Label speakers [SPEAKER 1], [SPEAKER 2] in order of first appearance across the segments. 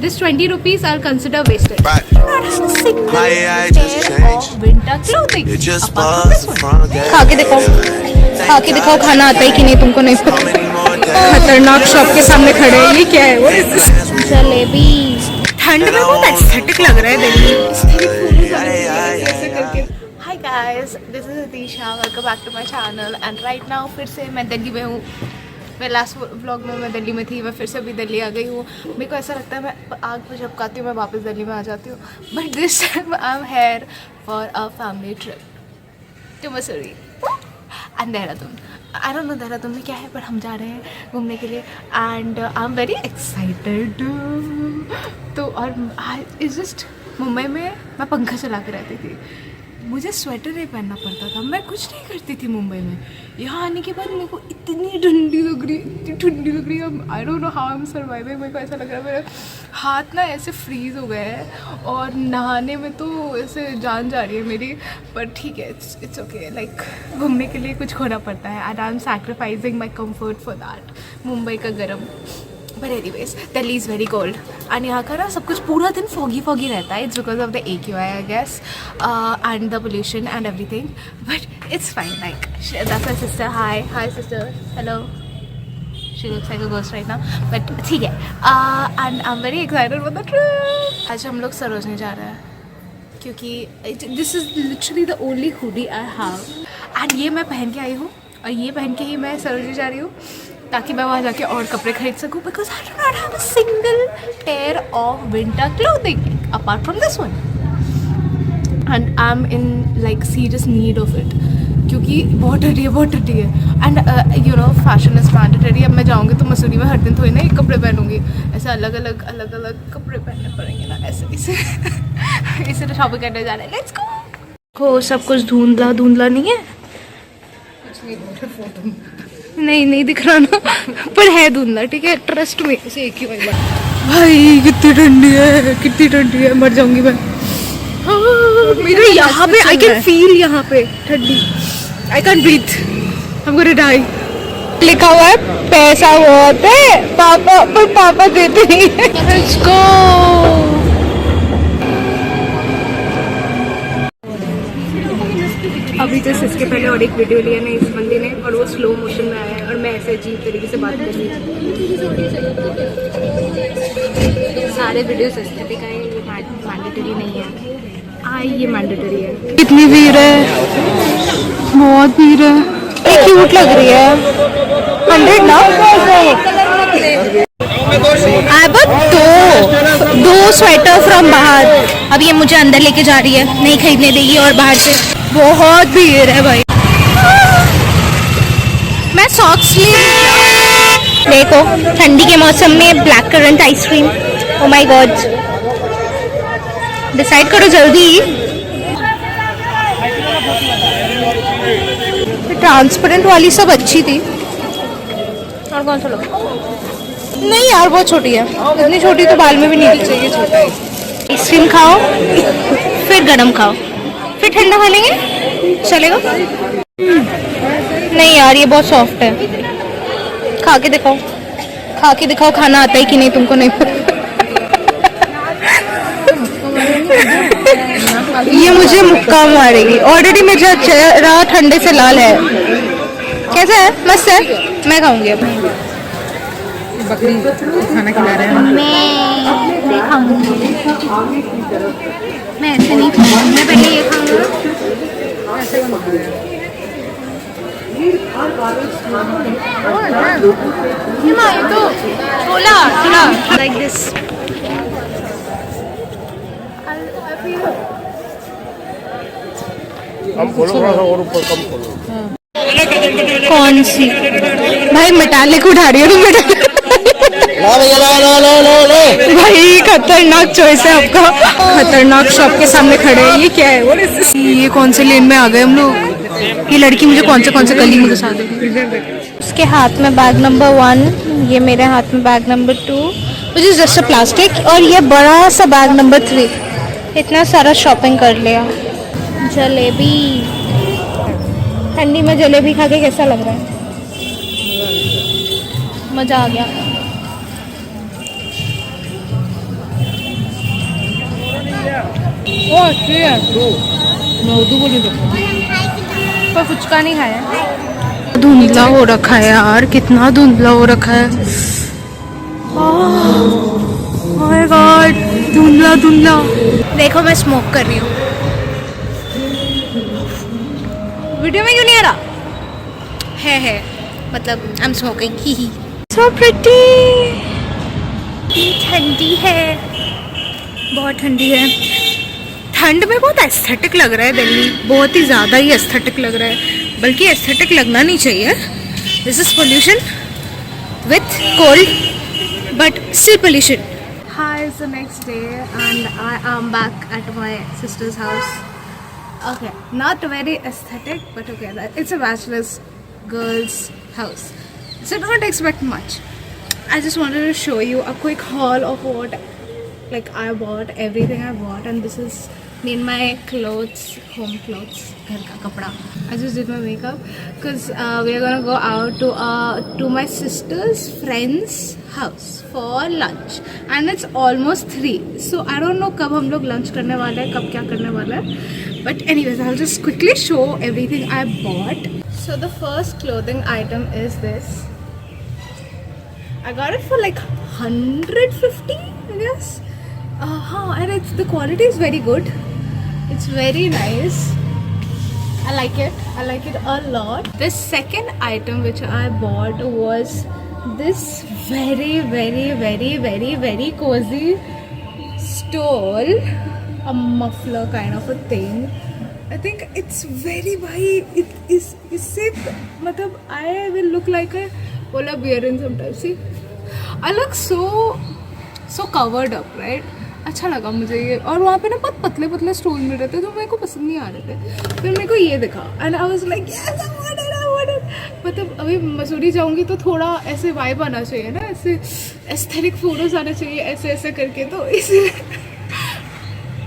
[SPEAKER 1] this 20 rupees I'll consider wasted.
[SPEAKER 2] Right.
[SPEAKER 1] Not a single
[SPEAKER 2] I just
[SPEAKER 1] pair
[SPEAKER 2] changed.
[SPEAKER 1] of winter clothing.
[SPEAKER 2] You just
[SPEAKER 1] apart from this
[SPEAKER 2] bought
[SPEAKER 1] one.
[SPEAKER 2] from the
[SPEAKER 3] खा के दिखाओ, खा के दिखाओ खाना आता है कि नहीं तुमको नहीं पता।
[SPEAKER 2] How many more days?
[SPEAKER 3] खतरनाक शॉप के सामने खड़े हैं, ये क्या है? What is this? जलेबी। ठंड में बहुत एस्थेटिक लग रहा है Delhi.
[SPEAKER 1] Hi guys, this is Atisha. Welcome back to my channel. And right now फिर से मैं दिल्ली में हूँ। मैं लास्ट व्लॉग में मैं दिल्ली में थी, मैं फिर से अभी दिल्ली आ गई हूँ। मेरे को ऐसा लगता है मैं आग पे झपकाती हूँ मैं वापस दिल्ली में आ जाती हूँ। But this time I am here for a family trip to Mussoorie and Dehradun. I don't know Dehradun में क्या है, पर हम जा रहे हैं घूमने के लिए and I am very excited. तो और इज जस्ट मुंबई में मैं पंखा चला के रहती थी, मुझे स्वेटर नहीं पहनना पड़ता था, मैं कुछ नहीं करती थी मुंबई में। यहाँ आने के बाद मेरे को इतनी ठंडी लग रही, इतनी ठंडी लग रही है। आई don't know how I am surviving. मेरे को ऐसा लग रहा है मेरे हाथ ना ऐसे फ्रीज हो गए हैं और नहाने में तो ऐसे जान जा रही है मेरी। पर ठीक है, इट्स ओके। लाइक घूमने के लिए कुछ खोना पड़ता है and I M sacrificing my comfort for that. Mumbai का गर्म, but anyways Delhi is very cold and यहाँ का ना सब कुछ पूरा दिन फॉगी फॉगी रहता है। It's because of the AQI I guess and the pollution and everything, but it's fine. Like that's my sister. Hi sister, hello. She looks like a ghost right now, but ठीक है। And I am very excited for the trip. आज हम लोग सरोजनी जा रहे हैं क्योंकि this is literally the only hoodie I have and ये मैं पहन के आई हूँ और ये पहन के ही मैं सरोजनी जा रही हूँ ताकि मैं वहाँ जाके और कपड़े खरीद सकूँ। Because I do not have a single pair of winter clothing apart from this one and I M in like serious need of it क्योंकि बहुत ठंडी है and you know fashion is mandatory. अब मैं जाऊँगी तो मसूरी में हर दिन थोड़ी ना एक कपड़े पहनूंगी, ऐसे अलग अलग कपड़े पहनने पड़ेंगे ना, ऐसे इसे शॉपिंग करने जा रहे हैं। Let's go. सब कुछ धुंधला नहीं है, नहीं दिख रहा ना, पर है धुंधला, ठीक है, ट्रस्ट में। भाई कितनी ठंडी है, मर जाऊंगी मैं। मेरे यहाँ पे आई कैन फील यहाँ पे ठंडी, I can breathe, I am gonna die. लिखा हुआ है पैसा बहुत है पापा, पर पापा देते नहीं है। Let's go. अभी जस्ट इसके पहले और एक वीडियो लिया ना इस बंदे ने और वो स्लो मोशन में आया है और मैं ऐसे अजीब तरीके से बात कर रही थी। सारे वीडियोस एस्थेटिक आए, ये मैंडेटरी नहीं है। ये मैंडेटरी है। कितनी भीड़ है, बहुत भीड़ है। ये क्यूट लग रही है। 100 ना दो स्वेटर फ्रॉम बाहर। अब ये मुझे अंदर लेके जा रही है, नहीं खरीदने देगी और बाहर से बहुत भीड़ है भाई। मैं सॉक्स देखो ठंडी के मौसम में black currant ice cream. Oh my God, decide करो जल्दी। ट्रांसपेरेंट वाली सब अच्छी थी और कौन सा लगा? नहीं यार बहुत छोटी है, इतनी छोटी तो बाल में भी नहीं चाहिए। छोटा आइसक्रीम खाओ फिर गरम खाओ फिर ठंडा खा लेंगे, चलेगा? नहीं यार ये बहुत सॉफ्ट है। खा के दिखाओ खाना आता है कि नहीं तुमको नहीं पता। ये मुझे मुक्का मारेगी। ऑलरेडी मेरा चेहरा ठंडे से लाल है। कैसा है? मस्त है, मैं खाऊंगी अब।
[SPEAKER 3] बकरी खाना खिला रहे हैं।
[SPEAKER 1] मैं खाऊंगी, मैं ऐसे नहीं खाऊंगी, मैं पहले ये खाऊंगा। ये तो छोला लाइक दिस। कौन सी भाई मेटालिक उठा रही है तुम? भाई खतरनाक चॉइस है आपका। खतरनाक शॉप के सामने खड़े हैं, ये क्या है? ये कौन से लेन में आ गए हम लोग? ये लड़की मुझे कौन से गली में घुसा देगी। उसके हाथ में बैग नंबर 1, ये मेरे हाथ में bag number 2 which is just a plastic, और ये बड़ा सा बैग नंबर 3। इतना सारा शॉपिंग कर लिया। जलेबी, ठंडी में जलेबी खा के कैसा लग रहा है? मज़ा आ गया।
[SPEAKER 3] वो अच्छी है मैं उर्दू बोली तो पर फुचका नहीं खाया। धुंधला हो रखा है यार, कितना धुंधला हो रखा है। ओह माय गॉड, धुंधला धुंधला। देखो मैं स्मोक कर रही हूँ, वीडियो में क्यों नहीं आ रहा है मतलब I am smoking he. So pretty, ठंडी है, बहुत ठंडी है। ठंड में बहुत एस्थेटिक लग रहा है दिल्ली, बहुत ही ज़्यादा ही एस्थेटिक लग रहा है, बल्कि एस्थेटिक लगना नहीं चाहिए। This is pollution with cold but still pollution. Hi, it's the next day and I am back at my sister's house. Okay, not very aesthetic, but okay, it's a bachelor's girls' house, so don't expect much. I just wanted to show you a quick haul of what like I bought, everything I bought, and this is me and my clothes, home clothes, घर का कपड़ा. I just did my makeup because we are gonna go out to my sister's friend's house for lunch and it's almost 3, so I don't know कब हम लोग lunch करने वाले हैं, कब क्या करने वाला है, but anyways I'll just quickly show everything I bought. So the first clothing item is this. I got it for like 150, I guess. And the quality is very good. It's very nice. I like it. I like it a lot. The second item which I bought was this very cozy stole, a muffler kind of a thing. I think it's very it is matlab I will look like a polar bear in sometimes. See, I look so covered up, right? अच्छा लगा मुझे ये, और वहाँ पे ना बहुत पतले पतले स्टोन मिल रहे थे तो मेरे को पसंद नहीं आ रहे थे, फिर मेरे को ये दिखा and I was like yes I want it. मतलब अभी मसूरी जाऊँगी तो थोड़ा ऐसे वाइब आना चाहिए ना, ऐसे एस्थेटिक फोटोज आना चाहिए ऐसे ऐसे करके, तो इसीलिए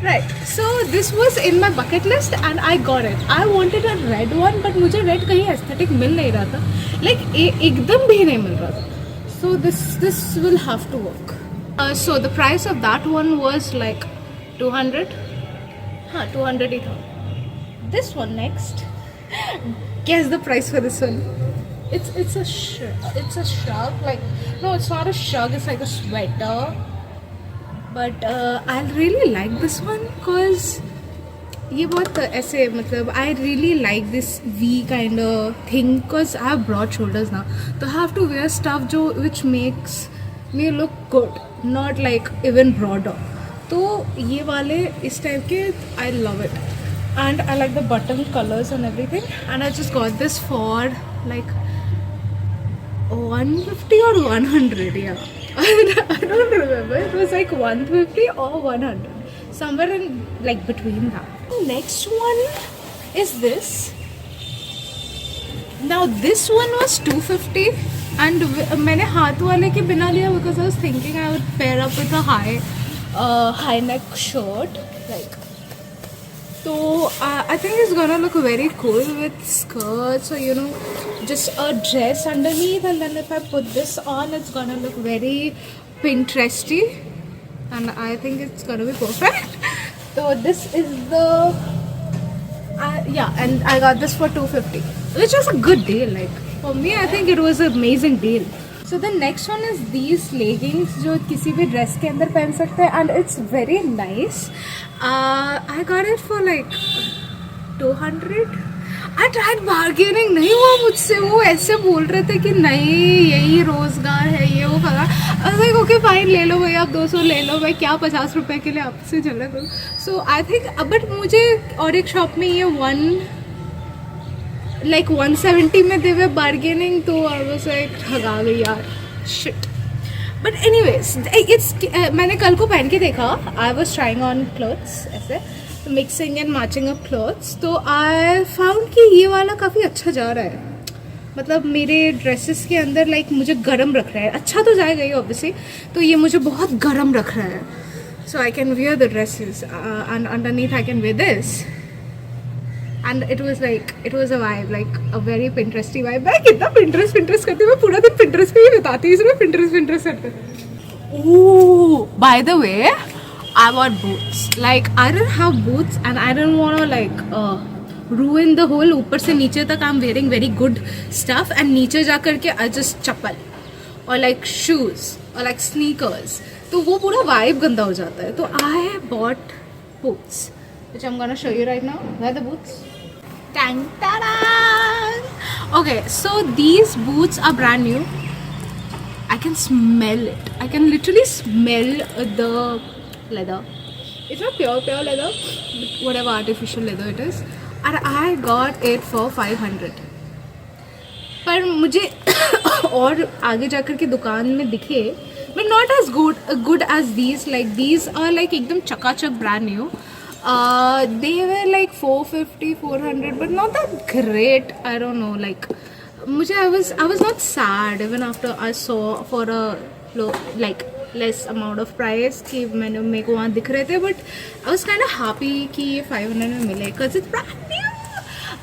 [SPEAKER 3] right. So this was in my bucket list and I got it. I wanted a red one but मुझे रेड कहीं एस्थेटिक मिल नहीं रहा था, लाइक एकदम भी नहीं मिल रहा था, so this will have to work. So the price of that one was like 200. 200 ही था. This one next. Guess the price for this one. It's a shrug. Like no, it's not a shrug. It's like a sweater. But I really like this one because ये बहुत ऐसे मतलब I really like this V kind of thing because I have broad shoulders now. So I have to wear stuff जो which makes me look good. Not like even broader. तो ये वाले इस type के I love it and I like the button colors and everything and I just got this for like 150 or 100, yeah. I don't remember, it was like 150 or 100, somewhere in like between that. Next one is this. Now this one was 250 and मैंने हाथ वाले के बिना लिया because I was thinking I would pair up with a high neck shirt like, so I think it's gonna look very cool with skirts or you know just a dress underneath, and then if I put this on it's gonna look very Pinteresty and I think it's gonna be perfect. So this is the yeah, and I got this for 250, which was a good deal. Like for me, I think it was an amazing deal. So the next one is these leggings जो किसी भी dress के अंदर पहन सकते हैं and it's very nice. I got it for like 200. I tried bargaining, नहीं हुआ मुझसे, वो ऐसे बोल रहे थे कि नहीं यही रोजगार है ये वो फला. I was like okay fine, ले लो भाई आप 200 ले लो, मैं क्या 50 रुपए के लिए आपसे झगड़ा करूँ. So I think but मुझे और एक शॉप में ये 170 में दे हुए बार्गेनिंग, तो I was like ठगा गई यार, shit. But anyways, मैंने कल को पहन के देखा, I was trying on clothes ऐसे mixing and matching up clothes, तो आई फाउंड कि ये वाला काफ़ी अच्छा जा रहा है. मतलब मेरे ड्रेसेस के अंदर लाइक मुझे गरम रख रहा है. अच्छा तो जाएगा ये ऑब्वियसली, तो ये मुझे बहुत गरम रख रहा है. So I can wear the dresses and underneath I can wear this and it was a vibe, like a very Pinteresty vibe. मैं कितना पिंटरेस्ट करती हूँ, मैं पूरा दिन पिंटरेस्ट पे ही बिताती हूँ, इसमें पिंटरेस्ट करते. Oh by the way, I bought boots. Like I didn't have boots and I didn't want to like ruin the whole ऊपर से नीचे तक I'm wearing very good stuff and नीचे जा करके I just chappal or like shoes or like sneakers, तो वो पूरा vibe गंदा हो जाता है. तो I bought boots which I'm gonna show you right now. Where are the boots? Tang ta-da! Okay, so these boots are brand new. I can smell it. I can literally smell the leather. It's not pure leather, but whatever artificial leather it is. And I got it for 500. पर मुझे और आगे जाकर के दुकान में दिखे, but not as good as these. Like these are like एकदम चकाचक brand new. They were like 450, 400, but not that great. I don't know. Like मुझे I was not sad even after I saw for a like less amount of price कि मैंने मेरे को वहाँ दिख रहे थे, but I was kind of happy कि ये 500 में मिले because it's brand new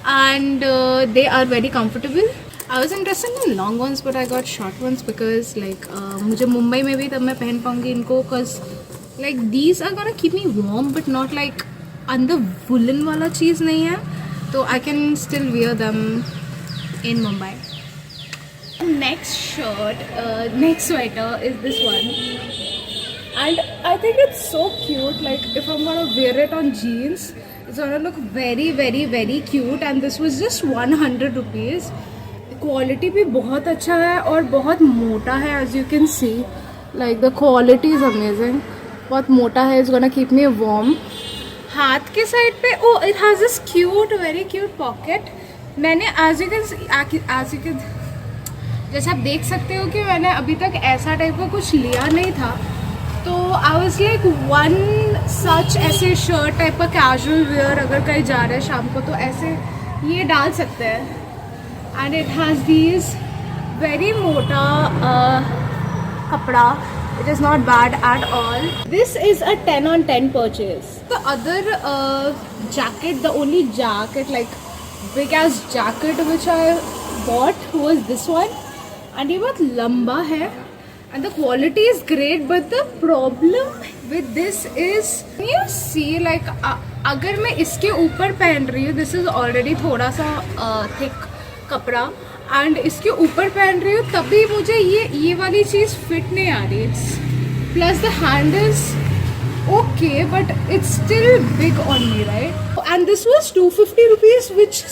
[SPEAKER 3] and they are very comfortable. I was interested in long ones but I got short ones because like मुझे मुंबई में भी तब मैं पहन पाऊँगी इनको because like these are gonna keep me warm but not like अंदर woolen वाला चीज़ नहीं है, तो I can still wear them in Mumbai. Next shirt, next sweater is this one, and I think it's so cute. Like if I'm gonna wear it on jeans, it's gonna look very very very cute. And this was just 100 rupees. Quality भी बहुत अच्छा है और बहुत मोटा है, as you can see. Like the quality is amazing. बहुत मोटा है, it's gonna keep me warm. हाथ के साइड पे oh it has this cute very cute pocket. मैंने as you can जैसे आप देख सकते हो कि मैंने अभी तक ऐसा टाइप का कुछ लिया नहीं था, तो I was like one such ऐसे शर्ट टाइप का कैजुअल वेयर अगर कहीं जा रहे हैं शाम को तो ऐसे ये डाल सकते हैं. And it has these very मोटा कपड़ा. It is not bad at all. This is a 10 on 10 purchase. The other jacket, the only jacket like big ass jacket which I bought was this one. And ये बहुत लंबा है and the quality is great, but the problem with this is you see like अगर मैं इसके ऊपर पहन रही हूँ, this is already थोड़ा सा thick कपड़ा and इसके ऊपर पहन रही हूँ तभी मुझे ये वाली चीज़ fit नहीं आ रही. Plus the hand is okay but it's still big on me, right? And this was 250 rupees, which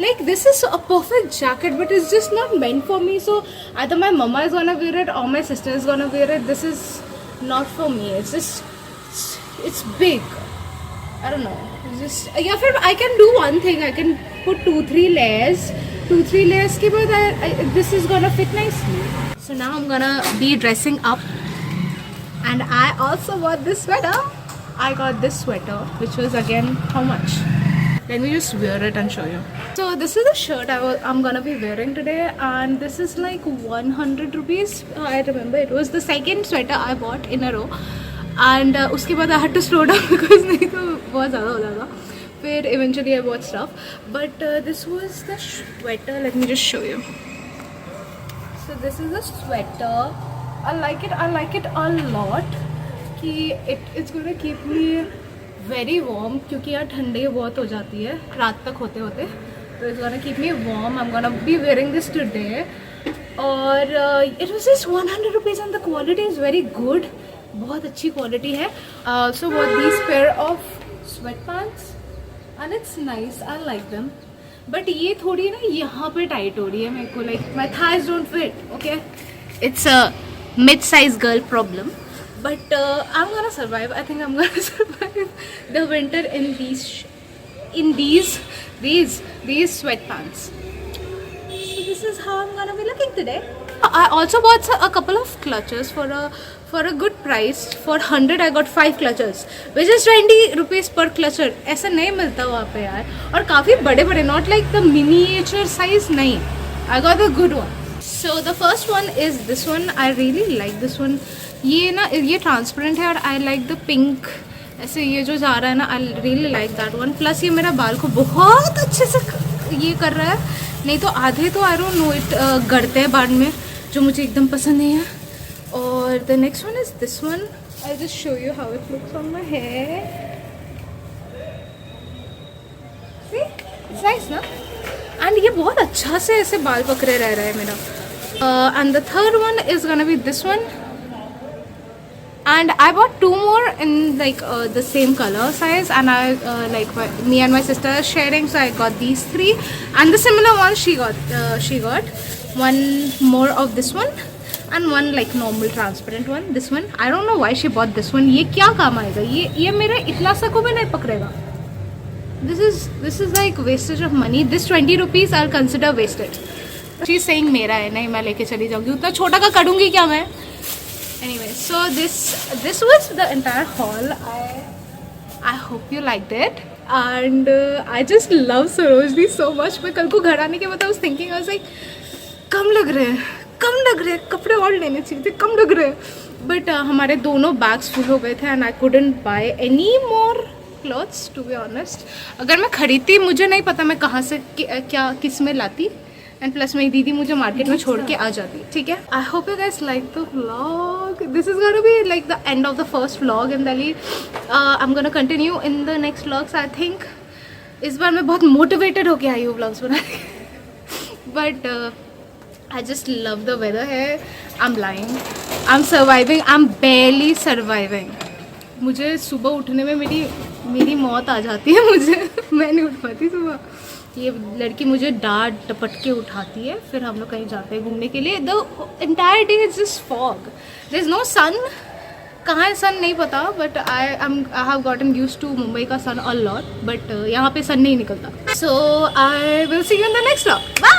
[SPEAKER 3] like this is a perfect jacket but it's just not meant for me. So either my mama is gonna wear it or my sister is gonna wear it. This is not for me. It's just it's big. I don't know. It's just yeah. I can do one thing. I can put 2-3 layers. 2-3 layers के बाद this is gonna fit nicely. So now I'm gonna be dressing up. And I also bought this sweater. I got this sweater, which was again how much? Let me just wear it and show you. So this is the shirt I'm gonna be wearing today, and this is like 100 rupees. I remember it was the second sweater I bought in a row, and उसके बाद I had to slow down because नहीं तो बहुत ज़्यादा हो जाएगा. फिर eventually I bought stuff, but this was the sweater. Let me just show you. So this is the sweater. I like it a lot कि it's gonna keep me very warm क्योंकि यार ठंडी बहुत हो जाती है रात तक होते होते, तो it's gonna keep me warm. I'm gonna be wearing this today और it was just 100 rupees and the quality is very good. बहुत अच्छी quality है. So bought these pair of sweatpants and it's nice. I like them. But ये थोड़ी ना यहाँ पे tight हो रही है मेरे को. Like my thighs don't fit. Okay, it's a mid-sized girl problem, but I'm gonna survive. I think I'm gonna survive the winter in these sweatpants. So this is how I'm gonna be looking today. I also bought a couple of clutches for a good price. For 100 I got 5 clutches, which is 20 rupees per clutcher. ऐसा नहीं मिलता वहाँ पे यार, और काफ़ी बड़े बड़े, not like the miniature size नहीं. I got the good one. So the first one is this one. I really like this one. ये transparent है और I like the pink. ऐसे ये जो जा रहा है ना, I really like that one. Plus ये मेरा बाल को बहुत अच्छे से ये कर रहा है. नहीं तो आधे तो I don't know it गड़ते हैं बाद में, जो मुझे एकदम पसंद नहीं है. और the next one is this one. I'll just show you how it looks on my hair. See? It's nice, ना? And ये बहुत अच्छा से ऐसे बाल पकड़े रह रहा है मेरा. And the third one is gonna be this one. And I bought 2 more in like the same color size, and I me and my sister are sharing, so I got these 3. And the similar one she got one more of this one and one like normal transparent one. This one I don't know why she bought this one. ये क्या काम आएगा? ये मेरे इतना सा को भी नहीं पकड़ेगा. This is like wastage of money. This 20 rupees I'll consider wasted. She's saying मेरा है, नहीं मैं लेके चली जाऊँगी, उतना छोटा का करूँगी क्या मैं? Anyway, so this was the entire haul. I hope you liked it, and I just love Sarojini so much. मैं कल को घर आने के बाद I was thinking, I was like, कम लग रहे हैं, कपड़े और लेने चाहिए थे, कम लग रहे हैं. But हमारे दोनों bags full हो गए थे, and I couldn't buy any more clothes to be honest. अगर मैं खरीदती, मुझे नहीं पता मैं कहाँ से क्या किस में लाती. एंड प्लस मेरी दीदी मुझे मार्केट में छोड़ के आ जाती. ठीक है. I hope you guys like the vlog. This is gonna be like the end of the first vlog in Delhi. I am gonna continue in the next vlogs. I think इस बार मैं बहुत मोटिवेटेड होके आई हूँ व्लॉग्स बनाने. But I just love the weather है. I am lying, I am surviving, I am barely surviving. मुझे सुबह उठने में मेरी मौत आ जाती है. मैं नहीं उठ पाती सुबह. ये लड़की मुझे डांट टपट के उठाती है, फिर हम लोग कहीं जाते हैं घूमने के लिए. The entire day is just fog. There is no sun. कहाँ है सन नहीं पता, but I have gotten used to Mumbai का सन अ लॉट. बट यहाँ पे सन नहीं निकलता. So I will see you in the next vlog. Bye.